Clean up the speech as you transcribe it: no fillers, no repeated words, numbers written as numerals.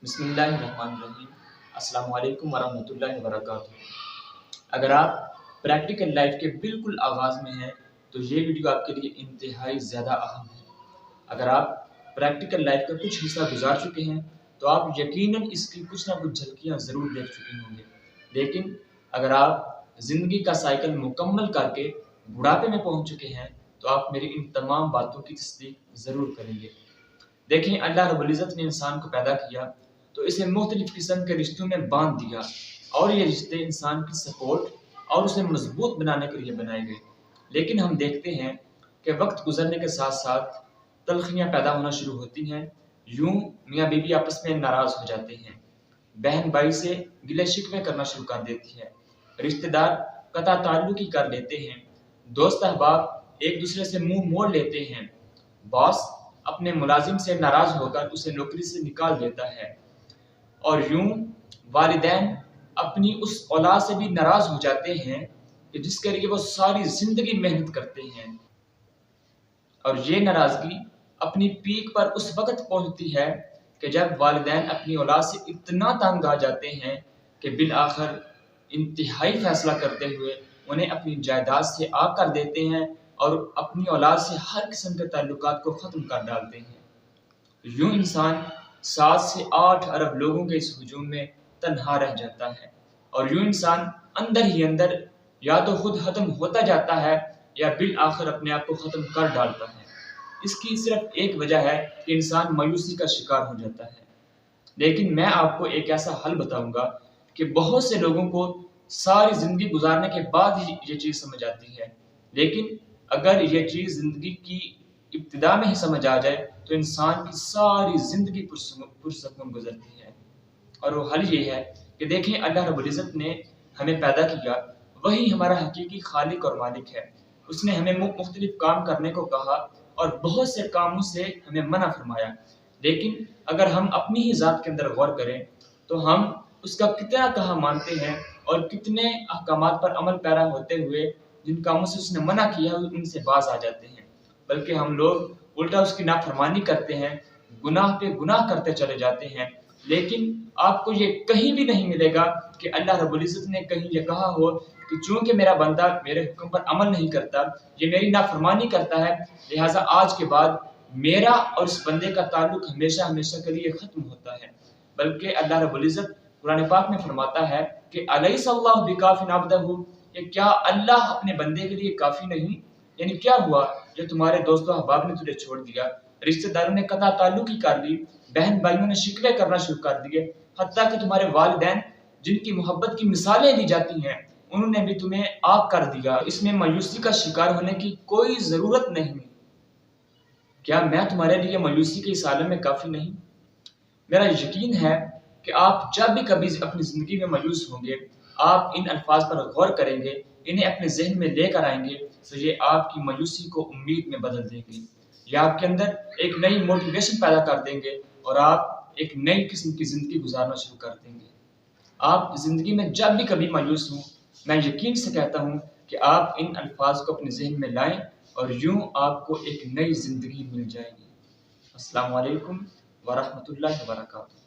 بسم اللہ الرحمن الرحیم۔ السلام علیکم ورحمۃ اللہ وبرکاتہ۔ اگر آپ پریکٹیکل لائف کے بالکل آغاز میں ہیں تو یہ ویڈیو آپ کے لیے انتہائی زیادہ اہم ہے۔ اگر آپ پریکٹیکل لائف کا کچھ حصہ گزار چکے ہیں تو آپ یقیناً اس کی کچھ نہ کچھ جھلکیاں ضرور دیکھ چکے ہوں گے، لیکن اگر آپ زندگی کا سائیکل مکمل کر کے بڑھاپے میں پہنچ چکے ہیں تو آپ میری ان تمام باتوں کی تصدیق ضرور کریں گے۔ دیکھیں، اللہ رب العزت نے انسان کو پیدا کیا تو اسے مختلف قسم کے رشتوں میں باندھ دیا، اور یہ رشتے انسان کی سپورٹ اور اسے مضبوط بنانے کے لیے بنائے گئے۔ لیکن ہم دیکھتے ہیں کہ وقت گزرنے کے ساتھ ساتھ تلخیاں پیدا ہونا شروع ہوتی ہیں، یوں میاں بیوی آپس میں ناراض ہو جاتے ہیں، بہن بھائی سے گلے شکوے کرنا شروع کر دیتی ہے، رشتہ دار قطع تعلق ہی کر لیتے ہیں، دوست احباب ایک دوسرے سے منہ موڑ لیتے ہیں، باس اپنے ملازم سے ناراض ہو کر اسے نوکری سے نکال دیتا ہے، اور یوں والدین اپنی اس اولاد سے بھی ناراض ہو جاتے ہیں کہ جس کے لیے وہ ساری زندگی محنت کرتے ہیں، اور یہ ناراضگی اپنی پیک پر اس وقت پہنچتی ہے کہ جب والدین اپنی اولاد سے اتنا تنگ آ جاتے ہیں کہ بالآخر انتہائی فیصلہ کرتے ہوئے انہیں اپنی جائیداد سے آگ کر دیتے ہیں اور اپنی اولاد سے ہر قسم کے تعلقات کو ختم کر ڈالتے ہیں۔ یوں انسان 7 سے 8 ارب لوگوں کے اس ہجوم میں تنہا رہ جاتا ہے، اور یوں انسان اندر ہی اندر یا تو خود ختم ہوتا جاتا ہے یا بالآخر اپنے آپ کو ختم کر ڈالتا ہے۔ اس کی صرف ایک وجہ ہے کہ انسان مایوسی کا شکار ہو جاتا ہے۔ لیکن میں آپ کو ایک ایسا حل بتاؤں گا کہ بہت سے لوگوں کو ساری زندگی گزارنے کے بعد ہی یہ چیز سمجھ آتی ہے، لیکن اگر یہ چیز زندگی کی ابتدا میں ہی سمجھ آ جائے تو انسان کی ساری زندگی پرسکون گزرتی ہے۔ اور وہ حل یہ ہے کہ دیکھیں، اللہ رب العزت نے ہمیں پیدا کیا، وہی ہمارا حقیقی خالق اور مالک ہے۔ اس نے ہمیں مختلف کام کرنے کو کہا اور بہت سے کاموں سے ہمیں منع فرمایا، لیکن اگر ہم اپنی ہی ذات کے اندر غور کریں تو ہم اس کا کتنا کہا مانتے ہیں اور کتنے احکامات پر عمل پیرا ہوتے ہوئے جن کاموں سے اس نے منع کیا ان سے باز آ جاتے ہیں، بلکہ ہم لوگ الٹا اس کی نافرمانی کرتے ہیں، گناہ پہ گناہ کرتے چلے جاتے ہیں۔ لیکن آپ کو یہ کہیں بھی نہیں ملے گا کہ اللہ رب العزت نے کہیں یہ کہا ہو کہ چونکہ میرا بندہ میرے حکم پر عمل نہیں کرتا، یہ میری نافرمانی کرتا ہے، لہٰذا آج کے بعد میرا اور اس بندے کا تعلق ہمیشہ ہمیشہ کے لیے ختم ہوتا ہے۔ بلکہ اللہ رب العزت قرآن پاک میں فرماتا ہے کہ الیس اللہ بکاف عبدہ، کہ کیا اللہ اپنے بندے کے لیے کافی نہیں؟ یعنی کیا ہوا جو تمہارے دوست و احباب نے تجھے چھوڑ دیا، رشتہ داروں نے قطع تعلق ہی کر لی، بہن بھائیوں نے شکوے کرنا شروع کر دیے، حتیٰ کہ تمہارے والدین جن کی محبت کی مثالیں دی جاتی ہیں انہوں نے بھی تمہیں آگ کر دیا۔ اس میں مایوسی کا شکار ہونے کی کوئی ضرورت نہیں۔ کیا میں تمہارے لیے مایوسی کے اس عالم میں کافی نہیں؟ میرا یقین ہے کہ آپ جب بھی کبھی اپنی زندگی میں مایوس ہوں گے، آپ ان الفاظ پر غور کریں گے، انہیں اپنے ذہن میں لے کر آئیں گے تو یہ آپ کی مایوسی کو امید میں بدل دیں گے، یہ آپ کے اندر ایک نئی موٹیویشن پیدا کر دیں گے اور آپ ایک نئی قسم کی زندگی گزارنا شروع کر دیں گے۔ آپ زندگی میں جب بھی کبھی مایوس ہوں، میں یقین سے کہتا ہوں کہ آپ ان الفاظ کو اپنے ذہن میں لائیں اور یوں آپ کو ایک نئی زندگی مل جائے گی۔ السلام علیکم ورحمۃ اللہ وبرکاتہ۔